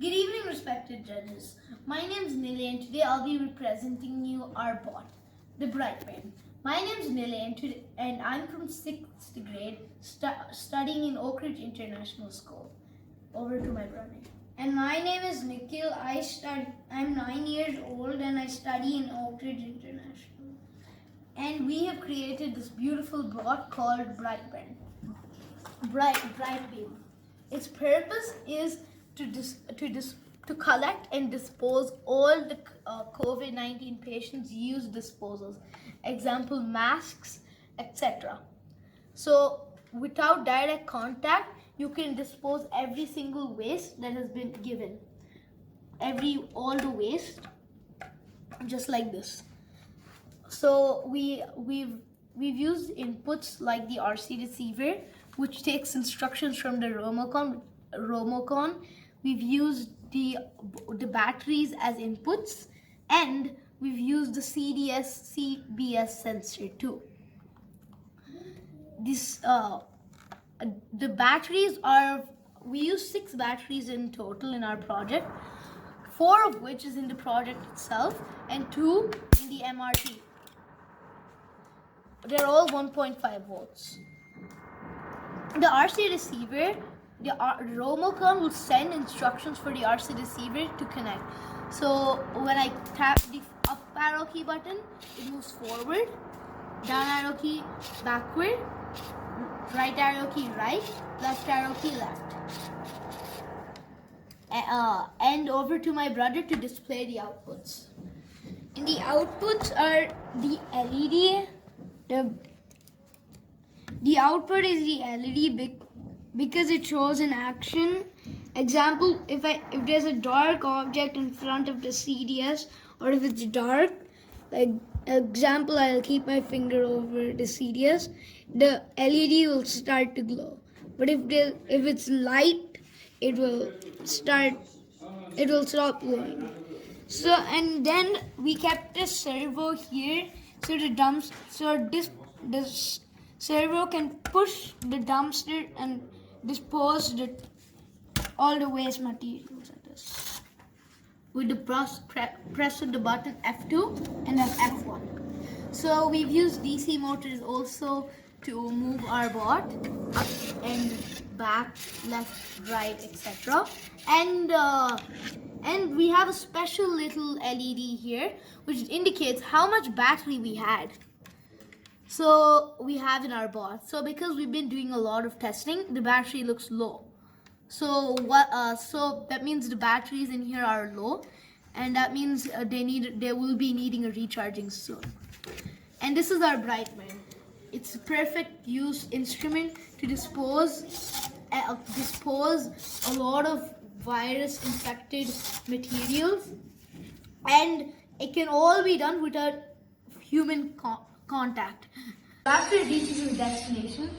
Good evening, respected judges. My name is Nilay, and today I'll be representing you our bot, the Brightman. My name is Nilay, and I'm from 6th grade, studying in Oak Ridge International School. Over to my brother. And my name is Nikhil. I'm 9 years old and I study in Oak Ridge International. And we have created this beautiful bot called Brightman. Brightbeam. Its purpose is to collect and dispose all the COVID-19 patients' used disposals, example masks, etc. So without direct contact, you can dispose every single waste that has been given, all the waste, just like this. So we've used inputs like the RC receiver, which takes instructions from the Romocon. We've used the batteries as inputs, and we've used the CBS sensor too. The batteries are, we use 6 batteries in total in our project, 4 of which is in the project itself and 2 in the MRT. They're all 1.5 volts. The RC receiver, the Romocon will send instructions for the RC receiver to connect. So when I tap the up arrow key button, it moves forward, down arrow key backward, right arrow key right, left arrow key left. And over to my brother to display the outputs. And the outputs are the LED. The output is the LED because it shows an action. Example, if there's a dark object in front of the CDS, or if it's dark, like example, I'll keep my finger over the CDS, the LED will start to glow. But if it's light, it will stop glowing. So, and then we kept a servo here, so this servo can push the dumpster and dispose all the waste materials at this. With the press of the button F2 and then F1. So we've used DC motors also to move our bot up and back, left, right, etc. And we have a special little LED here which indicates how much battery we had. So we have in our bot. So because we've been doing a lot of testing, the battery looks low. So so that means the batteries in here are low, and that means they will be needing a recharging soon. And this is our Brightman. It's a perfect use instrument to dispose a lot of virus infected materials, and it can all be done without human contact. After it reaches its destination,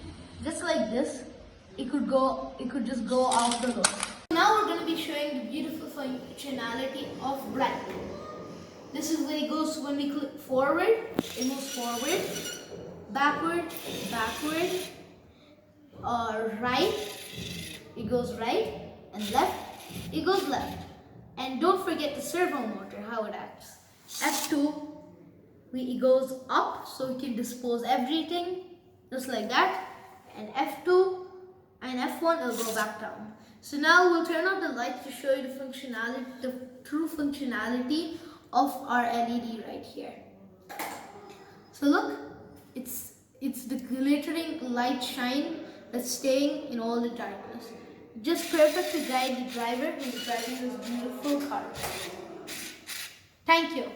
just like this, it could just go off the road. Now we're going to be showing the beautiful functionality of Brightman. This is when when we click forward, it moves forward, backward, right, it goes right, and left, it goes left. And don't forget the servo motor, how it acts. F2, it goes up so we can dispose everything, just like that. And F2 and F1 will go back down. So now we'll turn on the lights to show you the true functionality of our LED right here. So look, it's the glittering light shine that's staying in all the darkness. Just perfect to guide the driver when driving this beautiful car. Thank you.